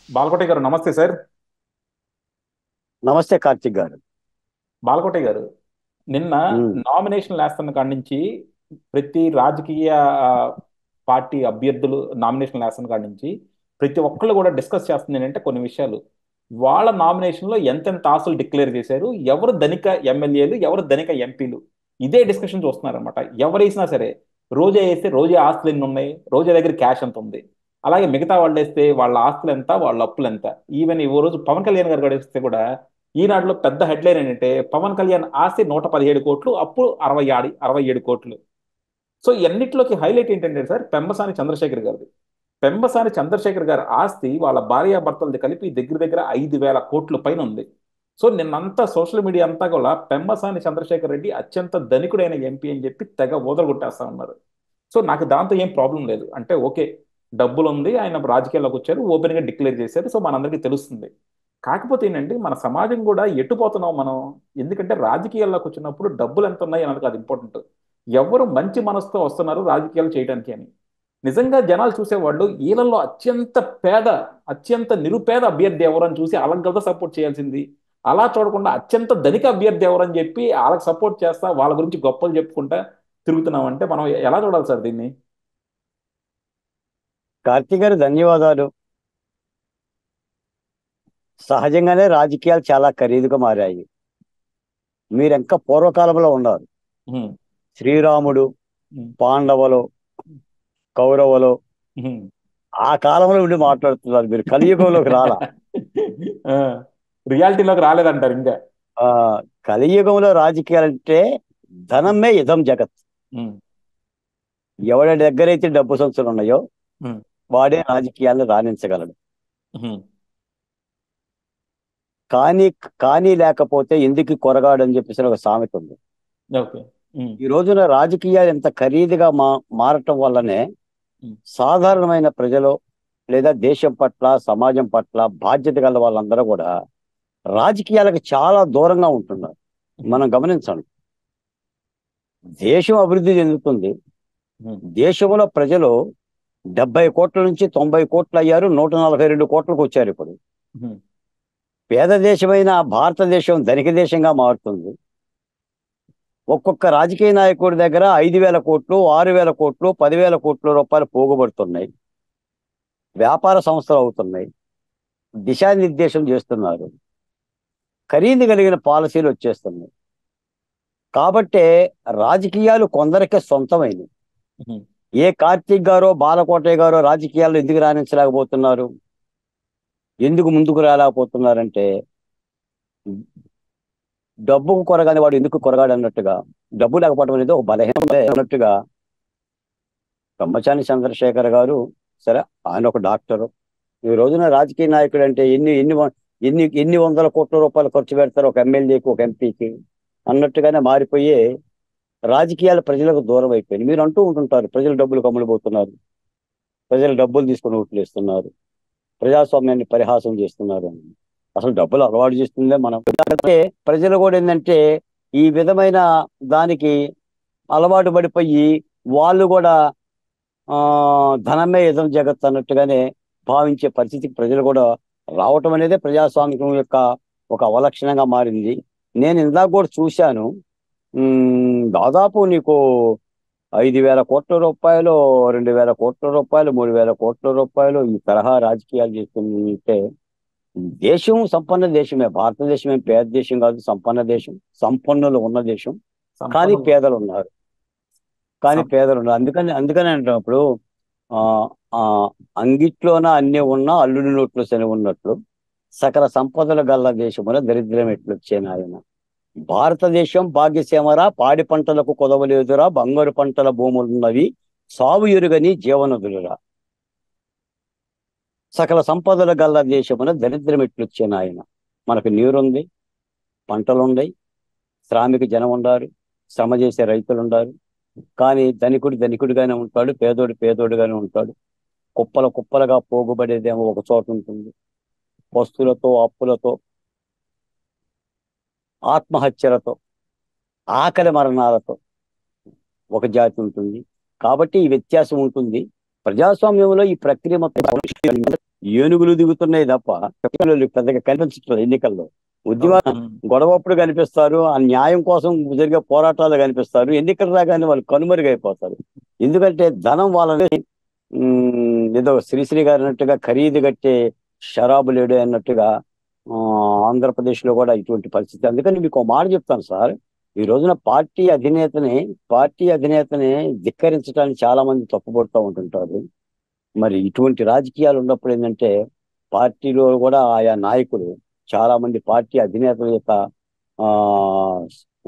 బాలకోటి గారు నమస్తే సార్. నమస్తే కార్తిక్ గారు. బాలకోటి గారు, నిన్న ఉమ్, నామినేషన్ వేస్తున్న కాడి నుంచి ప్రతి రాజకీయ ఆ, పార్టీ అభ్యర్థులు నామినేషన్ వేస్తున్న కాడి నుంచి ప్రతి ఒక్కళ్ళు కూడా డిస్కస్ చేస్తుంది ఏంటంటే కొన్ని విషయాలు. వాళ్ళ నామినేషన్లో ఎంతెంత ఆస్తులు డిక్లేర్ చేశారు, ఎవరు ధనిక ఎమ్మెల్యేలు, ఎవరు ధనిక ఎంపీలు, ఇదే డిస్కషన్ చూస్తున్నారనమాట. ఎవరు వేసినా సరే, రోజా వేస్తే రోజా ఆస్తులు ఎన్ని ఉన్నాయి, రోజా దగ్గర క్యాష్ ఎంత ఉంది, అలాగే మిగతా వాళ్ళు వేస్తే వాళ్ళ ఆస్తులు ఎంత, వాళ్ళ అప్పులు ఎంత. ఈవెన్ ఈ ఓ రోజు పవన్ కళ్యాణ్ గారు కూడా వేస్తే కూడా ఈనాడులో పెద్ద హెడ్లైన్ ఏంటంటే పవన్ కళ్యాణ్ ఆస్తి 117 కోట్లు, అప్పు 67 కోట్లు. సో ఎన్నిట్లోకి హైలైట్ ఏంటంటే సార్, పెంబసాని చంద్రశేఖర్ గారిది. పెంబసాని చంద్రశేఖర్ గారి ఆస్తి వాళ్ళ భార్యాభర్తలది కలిపి దగ్గర దగ్గర 5,000 కోట్ల పైన ఉంది. సో నిన్నంతా సోషల్ మీడియా అంతా కూడా పెంబసాని చంద్రశేఖర్ రెడ్డి అత్యంత ధనికుడైన ఎంపీ అని చెప్పి తెగ ఊదరగొట్టేస్తా ఉన్నారు. సో నాకు దాంతో ఏం ప్రాబ్లం లేదు. అంటే ఓకే, డబ్బులు ఉంది, ఆయన రాజకీయాల్లోకి వచ్చారు, ఓపెన్ గా డిక్లేర్ చేశారు, సో మనందరికీ తెలుస్తుంది. కాకపోతే ఏంటంటే మన సమాజం కూడా ఎట్టుపోతున్నాం మనం. ఎందుకంటే రాజకీయాల్లోకి వచ్చినప్పుడు డబ్బులు ఎంత ఉన్నాయి అన్నది అది ఇంపార్టెంట్. ఎవరు మంచి మనసుతో వస్తున్నారు రాజకీయాలు చేయడానికి అని. నిజంగా జనాలు చూసేవాళ్ళు ఈళ్ళల్లో అత్యంత పేద, అత్యంత నిరుపేద అభ్యర్థి ఎవరని చూసి వాళ్ళకి కదా సపోర్ట్ చేయాల్సింది. అలా చూడకుండా అత్యంత ధనిక అభ్యర్థి ఎవరని చెప్పి వాళ్ళకి సపోర్ట్ చేస్తా వాళ్ళ గురించి గొప్పలు చెప్పుకుంటా తిరుగుతున్నామంటే మనం ఎలా చూడాలి సార్ దీన్ని? కార్తిక్ గారు ధన్యవాదాలు. సహజంగానే రాజకీయాలు చాలా ఖరీదుగా మారాయి. మీరు ఇంకా పూర్వకాలంలో ఉన్నారు. ఉహుం, శ్రీరాముడు, ఉహుం, పాండవులు, కౌరవులు, ఉహుం. ఆ కాలంలో ఉండి మాట్లాడుతున్నారు. మీరు కలియుగంలోకి రాలా. ఆ, రియాలిటీలోకి రాలేదంటారు ఇంకా. ఆ కలియుగంలో రాజకీయాలంటే ధనమే ఇదం జగత్. ఉమ్, ఎవరి దగ్గరైతే డబ్బు సంచులు ఉన్నాయో ఉమ్, వాడే రాజకీయాలను రాణించగలడు. ఉమ్. కానీ కానీ లేకపోతే ఎందుకు కొరగాడు అని చెప్పేసి ఒక సామెత ఉంది. ఓకే. ఉమ్, ఈ రోజున రాజకీయాలు ఎంత ఖరీదుగా మారటం వల్లనే ఉమ్, సాధారణమైన ప్రజలు లేదా దేశం పట్ల సమాజం పట్ల బాధ్యత గల వాళ్ళందరూ కూడా రాజకీయాలకు చాలా దూరంగా ఉంటున్నారు. ఉమ్, మనం గమనించండి. దేశం అభివృద్ధి చెందుతుంది. ఉమ్, దేశంలో ప్రజలు 70 కోట్ల నుంచి 90 కోట్లు అయ్యారు. 142 కోట్లకు వచ్చారు ఇప్పుడు. ఉమ్, పేద దేశమైన భారతదేశం ధనిక దేశంగా మారుతుంది. ఒక్కొక్క రాజకీయ నాయకుడి దగ్గర 5,000 కోట్లు, 6,000 కోట్లు, 10,000 కోట్ల రూపాయలు పోగుపడుతున్నాయి. వ్యాపార సంస్థలు అవుతున్నాయి. దిశానిర్దేశం చేస్తున్నారు. ఖరీదు కలిగిన పాలసీలు వచ్చేస్తున్నాయి. కాబట్టే రాజకీయాలు కొందరికే సొంతమైనవి. ఉమ్. ఏ కార్తీక్ గారో బాలకోటయ్య గారో రాజకీయాల్లో ఎందుకు రాణించలేకపోతున్నారు, ఎందుకు ముందుకు రాలేకపోతున్నారంటే డబ్బుకు కొరగాని వాడు ఎందుకు కొరగాడు అన్నట్టుగా, డబ్బు లేకపోవడం అనేది ఒక బలహీనత అన్నట్టుగా. బ్రహ్మచారి చంద్రశేఖర్ గారు, సరే, ఆయన ఒక డాక్టరు. ఈ రోజున రాజకీయ నాయకుడు అంటే ఎన్ని ఎన్ని వ- ఎన్ని ఎన్ని వందల కోట్ల రూపాయలు ఖర్చు పెడతారు ఒక ఎమ్మెల్యేకి, ఒక ఎంపీకి అన్నట్టుగానే మారిపోయి రాజకీయాలు ప్రజలకు దూరం అయిపోయింది. మీరు అంటూ ఉంటుంటారు ప్రజలు డబ్బులు కమ్ముడుపోతున్నారు, ప్రజలు డబ్బులు తీసుకుని ఓట్లు వేస్తున్నారు, ప్రజాస్వామ్యాన్ని పరిహాసం చేస్తున్నారు అని. అసలు డబ్బులు అలవాటు చేస్తుందే మనం. అంటే ప్రజలు కూడా ఏంటంటే ఈ విధమైన దానికి అలవాటు పడిపోయి వాళ్ళు కూడా ఆ ధనమే ఇదం జగత్ అన్నట్టుగానే భావించే పరిస్థితికి ప్రజలు కూడా రావటం అనేది ప్రజాస్వామికం యొక్క ఒక అవలక్షణంగా మారింది. నేను ఇందాక కూడా చూశాను. దాదాపు నీకు 5,000 కోట్ల రూపాయలు, 2,000 కోట్ల రూపాయలు, 3,000 కోట్ల రూపాయలు ఈ తరహా రాజకీయాలు చేస్తుంటే దేశం సంపన్న దేశమే. భారతదేశం ఏం పేద దేశం కాదు, సంపన్న దేశం, సంపన్నులు ఉన్న దేశం. కానీ సంపన్నులు. పేదలు ఉన్నారు. కానీ సం- పేదలు ఉన్నారు. అందుకని అందుకని అంటున్నప్పుడు ఆ ఆ అంగిట్లోన అన్ని ఉన్నా అల్లుడి నోట్లో శని ఉన్నట్లు సకల సంపదల గల్ల దేశమున దరిద్రం ఎట్లొచ్చేను ఆయన. భారతదేశం భాగ్యసీమరా, పాడి పంటలకు కొదవలేదురా, బంగారు పంటల భూములున్నవి, సాగు ఎరుగని జీవనదులురా, సకల సంపదల గల్ల దేశమున దరిద్రం ఎట్లొచ్చేను ఆయన. మనకు నీరుంది, పంటలున్నాయి, శ్రామిక జనం ఉండారు, శ్రమ చేసే రైతులు ఉండారు. కానీ ధనికుడు ధనికుడిగానే ఉంటాడు, పేదోడు పేదోడుగానే ఉంటాడు. కుప్పల కుప్పలుగా పోగుబడేదేమో ఒక చోట ఉంటుంది. పస్తులతో, అప్పులతో, ఆత్మహత్యలతో, ఆకలి మరణాలతో ఒక జాతి ఉంటుంది. కాబట్టి ఈ వ్యత్యాసం ఉంటుంది. ప్రజాస్వామ్యంలో ఈ ప్రక్రియ మొత్తం ఏనుగులు దిగుతున్నాయి తప్ప పెద్దగా కనిపించట్లేదు ఎన్నికల్లో. ఉద్యమ గొడవప్పుడు కనిపిస్తారు, ఆ న్యాయం కోసం జరిగే పోరాటాలు కనిపిస్తారు, ఎన్నికలు రాగానే వాళ్ళు కనుమరుగైపోతారు. ఎందుకంటే ధనం వాళ్ళని ఏదో శ్రీశ్రీ గారు అన్నట్టుగా ఖరీదు కట్టే షరాబు లేడు అన్నట్టుగా ఆంధ్రప్రదేశ్ లో కూడా ఇటువంటి పరిస్థితి. అందుకని మీకు ఒక మాట చెప్తాను సార్, ఈ రోజున పార్టీ అధినేతని ధిక్కరించడానికి చాలా మంది తప్పుపడుతూ ఉంటుంటారు. మరి ఇటువంటి రాజకీయాలు ఉన్నప్పుడు ఏంటంటే పార్టీలో కూడా ఆయా నాయకులు చాలా మంది పార్టీ అధినేతల యొక్క ఆ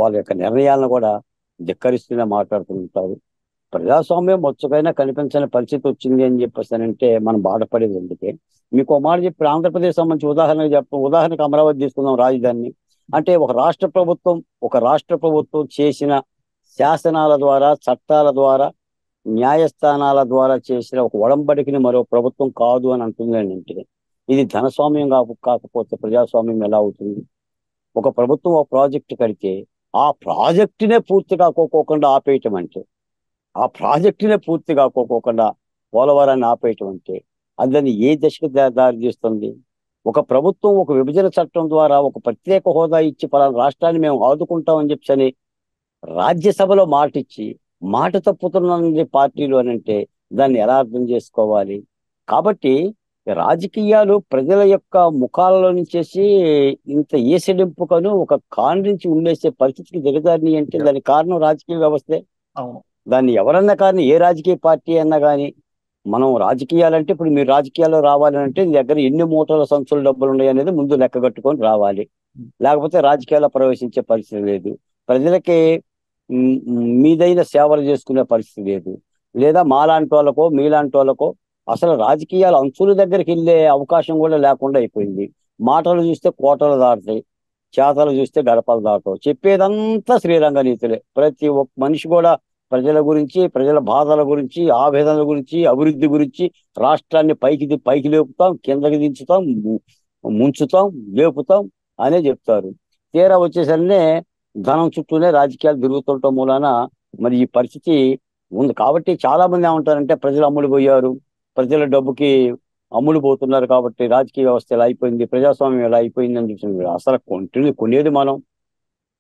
వాళ్ళ యొక్క నిర్ణయాలను కూడా ధిక్కరిస్తూనే మాట్లాడుతుంటారు. ప్రజాస్వామ్యం మొచ్చకైనా కనిపించని పరిస్థితి వచ్చింది అని చెప్పేసానంటే మనం బాధపడేది. అందుకే మీకు ఒక మాట చెప్పి ఆంధ్రప్రదేశ్ సంబంధించి ఉదాహరణకు అమరావతి తీసుకుందాం రాజధానిని. అంటే ఒక రాష్ట్ర ప్రభుత్వం చేసిన శాసనాల ద్వారా, చట్టాల ద్వారా, న్యాయస్థానాల ద్వారా చేసిన ఒక ఒడంబడికని మరో ప్రభుత్వం కాదు అని అంటుంది అంటే ఇది ధనస్వామ్యం కాకపోతే ప్రజాస్వామ్యం ఎలా అవుతుంది? ఒక ప్రభుత్వం ఒక ప్రాజెక్టు కడితే ఆ ప్రాజెక్టునే పూర్తి కాకోకుండా ఆపేయటం అంటే, ఆ ప్రాజెక్టునే పూర్తి కాకోకుండా పోలవరాన్ని ఆపేయటం అంటే అది ఏ దశకు దారి తీస్తుంది? ఒక ప్రభుత్వం ఒక విభజన చట్టం ద్వారా ఒక ప్రత్యేక హోదా ఇచ్చి పలానా రాష్ట్రాన్ని మేము ఆదుకుంటామని చెప్పని రాజ్యసభలో మాట తప్పుతున్నది పార్టీలు అని అంటే దాన్ని ఎలా అర్థం చేసుకోవాలి? కాబట్టి రాజకీయాలు ప్రజల యొక్క ముఖాలలో నుంచేసి ఇంత ఏసడింపుకను ఒక కాండ్రించి ఉండేసే పరిస్థితికి దిగజారిని అంటే దానికి కారణం రాజకీయ వ్యవస్థే. దాన్ని ఎవరన్నా కానీ, ఏ రాజకీయ పార్టీ అన్నా కానీ, మనం రాజకీయాలంటే ఇప్పుడు మీరు రాజకీయాల్లో రావాలంటే నీ దగ్గర ఎన్ని మూటల సంచుల డబ్బులు ఉన్నాయి అనేది ముందు లెక్క కట్టుకొని రావాలి. లేకపోతే రాజకీయాల్లో ప్రవేశించే పరిస్థితి లేదు. ప్రజలకి మీదైన సేవలు చేసుకునే పరిస్థితి లేదు. లేదా మీలాంటి వాళ్ళకో అసలు రాజకీయాల అంచుల దగ్గరికి వెళ్ళే అవకాశం కూడా లేకుండా అయిపోయింది. మాటలు చూస్తే కోటలు దాటుతాయి, చేతలు చూస్తే గడపలు దాటవు. చెప్పేదంతా శ్రీరంగ నీతులే. ప్రతి ఒక్క మనిషి కూడా ప్రజల గురించి, ప్రజల బాధల గురించి, ఆవేదనల గురించి, అభివృద్ధి గురించి, రాష్ట్రాన్ని పైకి లేపుతాం, కిందకి దించుతాం, ముంచుతాం, లేపుతాం అనే చెప్తారు. తీరా వచ్చేసరినే ధనం చుట్టూనే రాజకీయాలు తిరుగుతుండటం మూలాన మరి ఈ పరిస్థితి ఉంది. కాబట్టి చాలా మంది ఏమంటారంటే ప్రజలు అమ్ముడు పోయారు, ప్రజల డబ్బుకి అమ్ముడు పోతున్నారు కాబట్టి రాజకీయ వ్యవస్థ ఎలా అయిపోయింది, ప్రజాస్వామ్యం ఎలా అయిపోయింది అని చెప్తున్నారు. అసలు కొనేది మనం.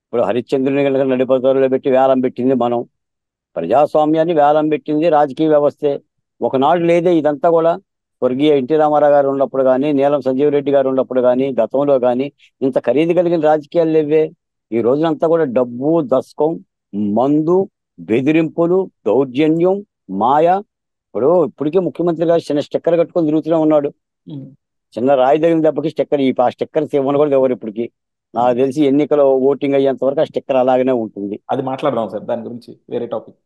ఇప్పుడు హరిశ్చంద్రుని కనుక నడిపదారులో పెట్టి వేలం పెట్టింది మనం. ప్రజాస్వామ్యాన్ని వేలం పెట్టింది రాజకీయ వ్యవస్థే. ఒకనాడు లేదే ఇదంతా కూడా. స్వర్గీయ ఎన్టీ రామారావు గారు ఉన్నప్పుడు కానీ, నీలం సంజీవ్ రెడ్డి గారు ఉన్నప్పుడు కానీ, గతంలో కానీ ఇంత ఖరీదు కలిగిన రాజకీయాలు లేవే. ఈ రోజునంతా కూడా డబ్బు, దశకం, మందు, బెదిరింపులు, దౌర్జన్యం, మాయ. ఇప్పటికే ముఖ్యమంత్రి గారు చిన్న స్టిక్కర్ కట్టుకొని తిరుగుతూనే ఉన్నాడు. చిన్న రాయి తగిన దెబ్బకి స్టిక్కర్, ఆ స్టిక్కర్ ఇవ్వను కూడా ఎవరు ఇప్పటికి. నాకు తెలిసి ఎన్నికల ఓటింగ్ అయ్యేంత వరకు ఆ స్టిక్కర్ అలాగనే ఉంటుంది. అది మాట్లాడదాం సార్, దాని గురించి వేరే టాపిక్.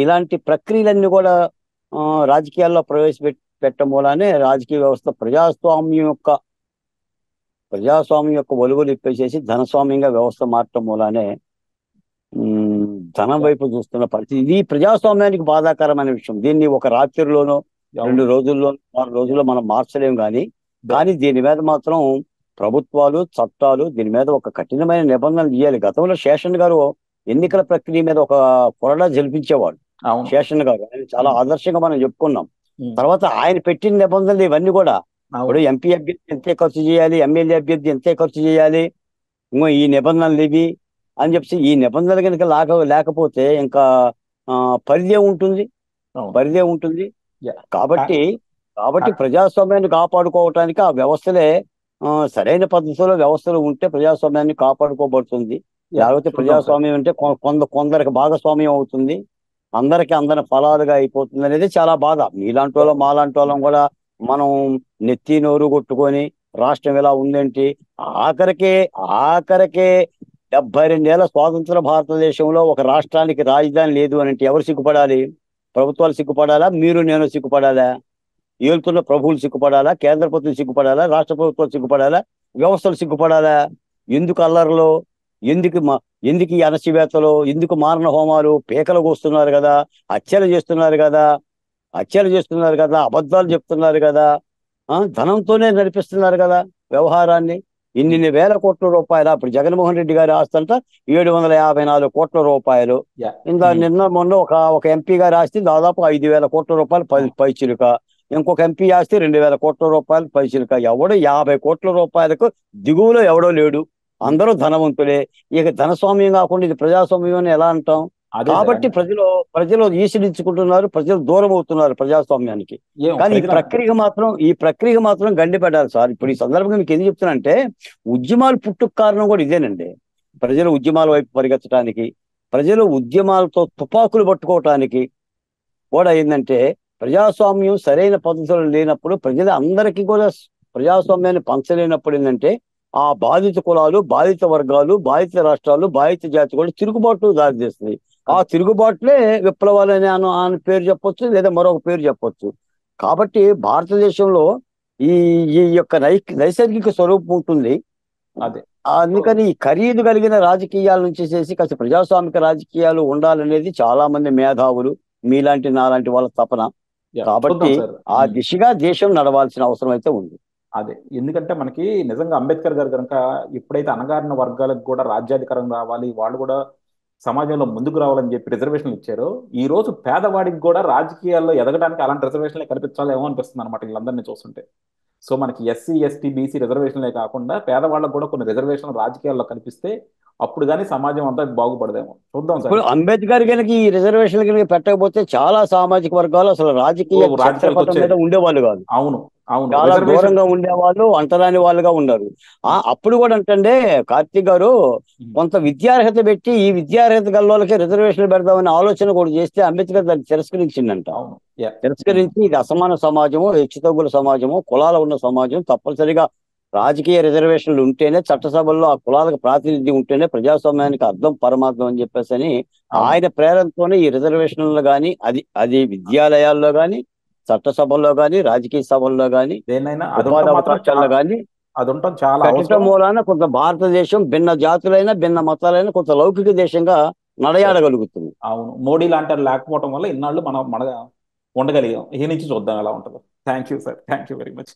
ఇలాంటి ప్రక్రియలన్నీ కూడా రాజకీయాల్లో ప్రవేశపెట్టడం మూలానే రాజకీయ వ్యవస్థ ప్రజాస్వామ్యం యొక్క ఒలుగులు ఇప్పేసేసి ధనస్వామ్యంగా వ్యవస్థ మారటం మూలానే ధనం వైపు చూస్తున్న పరిస్థితి. ఇది ప్రజాస్వామ్యానికి బాధాకరమైన విషయం. దీన్ని ఒక రాత్రిలోనో 2 రోజుల్లో 4 రోజుల్లో మనం మార్చలేము. కానీ దీని మీద మాత్రం ప్రభుత్వాలు, చట్టాలు దీని మీద ఒక కఠినమైన నిబంధనలు తీయాలి. గతంలో శేషన్ గారు ఎన్నికల ప్రక్రియ మీద ఒక కొరడా జల్పించేవాడు. శేషన్ గారు ఆయన చాలా ఆదర్శంగా మనం చెప్పుకున్నాం. తర్వాత ఆయన పెట్టిన నిబంధనలు ఇవన్నీ కూడా ఇప్పుడు ఎంపీ అభ్యర్థి ఎంతే ఖర్చు చేయాలి, ఎమ్మెల్యే అభ్యర్థి ఎంతే ఖర్చు చేయాలి, ఈ నిబంధనలు ఇవి అని చెప్పి ఈ నిబంధనలు కనుక లేకపోతే ఇంకా పరిధే ఉంటుంది. కాబట్టి ప్రజాస్వామ్యాన్ని కాపాడుకోవటానికి ఆ వ్యవస్థలే సరైన పద్ధతిలో వ్యవస్థలు ఉంటే ప్రజాస్వామ్యాన్ని కాపాడుకోబడుతుంది. లేకపోతే ప్రజాస్వామ్యం అంటే కొందరికి భాగస్వామ్యం అవుతుంది, అందరికి అందరి ఫలాలుగా అయిపోతుంది అనేది చాలా బాధ. మీలాంటి వాళ్ళం మాలాంటి వాళ్ళం కూడా మనం నెత్తి నోరు కొట్టుకొని రాష్ట్రం ఎలా ఉందేంటి, ఆఖరికే 72 ఏళ్ల స్వాతంత్ర భారతదేశంలో ఒక రాష్ట్రానికి రాజధాని లేదు అని అంటే ఎవరు సిగ్గుపడాలి? ప్రభుత్వాలు సిగ్గుపడాలా? మీరు నేను సిగ్గుపడాలా? ఏలుతున్న ప్రభువులు సిగ్గుపడాలా? కేంద్ర ప్రభుత్వం సిగ్గుపడాలా? రాష్ట్ర ప్రభుత్వాలు సిగ్గుపడాలా? వ్యవస్థలు సిగ్గుపడాలా? ఎందుకు అల్లర్లు, ఎందుకు ఈ అణచివేతలు, ఎందుకు మారణ హోమాలు? పేకలు కోస్తున్నారు కదా, హత్యలు చేస్తున్నారు కదా, అబద్ధాలు చెప్తున్నారు కదా, ధనంతోనే నడిపిస్తున్నారు కదా వ్యవహారాన్ని. ఇన్ని వేల కోట్ల రూపాయలు. అప్పుడు జగన్మోహన్ రెడ్డి గారి ఆస్తి అంతా 754 కోట్ల రూపాయలు. నిన్న మొన్న ఒక ఎంపీ గారి ఆస్తి దాదాపు 5,000 కోట్ల రూపాయలు పైచిలుక. ఇంకొక ఎంపీ ఆస్తి 2,000 కోట్ల రూపాయలు పైసలుక. ఎవడు 50 కోట్ల రూపాయలకు దిగువలో ఎవడో లేడు. అందరూ ధనవంతులే. ఇక ధనస్వామ్యం కాకుండా ఇది ప్రజాస్వామ్యం అని ఎలా అంటాం? అదే సార్ కాబట్టి ప్రజలు ఈసడించుకుంటున్నారు, ప్రజలు దూరం అవుతున్నారు ప్రజాస్వామ్యానికి. ఏం కానీ ప్రజలు ఈ ప్రక్రియ మాత్రం గండిపెట్టాలి సార్. ఇప్పుడు ఈ సందర్భంగా మీకు ఏం చెప్తున్నా ఉద్యమాలు పుట్టుకు కారణం కూడా ఇదేనండి. ప్రజలు ఉద్యమాల వైపు పరిగెత్తడానికి, ప్రజలు ఉద్యమాలతో తుపాకులు పట్టుకోవటానికి కూడా ఏంటంటే, ప్రజాస్వామ్యం సరైన పద్ధతులు లేనప్పుడు, ప్రజలు అందరికీ కూడా ప్రజాస్వామ్యాన్ని పంచలేనప్పుడు ఏంటంటే, ఆ బాధిత కులాలు, బాధిత వర్గాలు, బాధిత రాష్ట్రాలు, బాధిత జాతి కూడా తిరుగుబాటు దారితీస్తుంది. ఆ తిరుగుబాటులే విప్లవాలని అని పేరు చెప్పొచ్చు, లేదా మరొక పేరు చెప్పొచ్చు. కాబట్టి భారతదేశంలో ఈ ఈ యొక్క నైసర్గిక స్వరూపం ఉంటుంది. అదే అందుకని ఈ ఖరీదు కలిగిన రాజకీయాల నుంచి చేసి కాస్త ప్రజాస్వామిక రాజకీయాలు ఉండాలనేది చాలా మంది మేధావులు, మీలాంటి నాలాంటి వాళ్ళ తపన. కాబట్టి చూద్దాం సార్. ఆ దిశగా దేశం నడవాల్సిన అవసరం అయితే ఉంది. అదే ఎందుకంటే మనకి నిజంగా అంబేద్కర్ గారు కనుక ఎప్పుడైతే అణగారిన వర్గాలకు కూడా రాజ్యాధికారం రావాలి, వాళ్ళు కూడా సమాజంలో ముందుకు రావాలని చెప్పి రిజర్వేషన్లు ఇచ్చారో, ఈ రోజు పేదవాడికి కూడా రాజకీయాల్లో ఎదగడానికి అలాంటి రిజర్వేషన్లే కల్పించాలేమో అనిపిస్తుంది అనమాట వీళ్ళందరినీ చూస్తుంటే. సో మనకి ఎస్సీ ఎస్టీ బీసీ రిజర్వేషన్లే కాకుండా పేదవాళ్ళకు కూడా కొన్ని రిజర్వేషన్లు రాజకీయాల్లో కల్పిస్తే అప్పుడు కానీ సమాజం అంతా బాగుపడదేమో. చూద్దాం సార్. ఇప్పుడు అంబేద్కర్ కనుక ఈ రిజర్వేషన్ కనుక పెట్టకపోతే చాలా సామాజిక వర్గాలు అసలు రాజకీయ రాజకీయాలకు ఛత్రపటం మీద వచ్చేది. ఉండేవాళ్ళు కాదు. అవును అవును చాలా రిజర్వేషన్. దూరంగా ఉండేవాళ్ళు, అంటరాని వాళ్ళుగా ఉన్నారు. అప్పుడు కూడా అంటే కార్తీక్ గారు కొంత విద్యార్హత పెట్టి, ఈ విద్యార్హత గల్లోళ్ళకి రిజర్వేషన్లు పెడదామనే ఆలోచన కూడా చేస్తే అంబేద్కర్ దాన్ని తిరస్కరించిందంట. అవును యా. తిరస్కరించి ఇది అసమాన సమాజము, హెచ్చుతగ్గుల సమాజము, కులాల ఉన్న సమాజం, తప్పనిసరిగా రాజకీయ రిజర్వేషన్లు ఉంటేనే, చట్టసభల్లో ఆ కులాలకు ప్రాతినిధ్యం ఉంటేనే ప్రజాస్వామ్యానికి అర్థం పరమార్థం అని చెప్పేసి అని ఆయన ప్రేరణతోనే ఈ రిజర్వేషన్లు కానీ, అది విద్యాలయాల్లో కానీ, చట్టసభల్లో కానీ, రాజకీయ సభల్లో కానీ, దేన్నైనా ఉపాధి అవకాశాల్లో కానీ అది ఉండటం చాలా పెట్టడం అవసరం. మూలాన కొంత భారతదేశం భిన్న జాతులైన, భిన్న మతాలైన కొంత లౌకిక దేశంగా నడయాడగలుగుతుంది. అవును మోడీ లాంటి వాళ్ళు లేకపోవడం వల్ల ఇన్నాళ్ళు మనం ఉండగలిగాం. ఈ నుంచి చూద్దాం ఎలా ఉంటుందో. Thank you sir, thank you very much.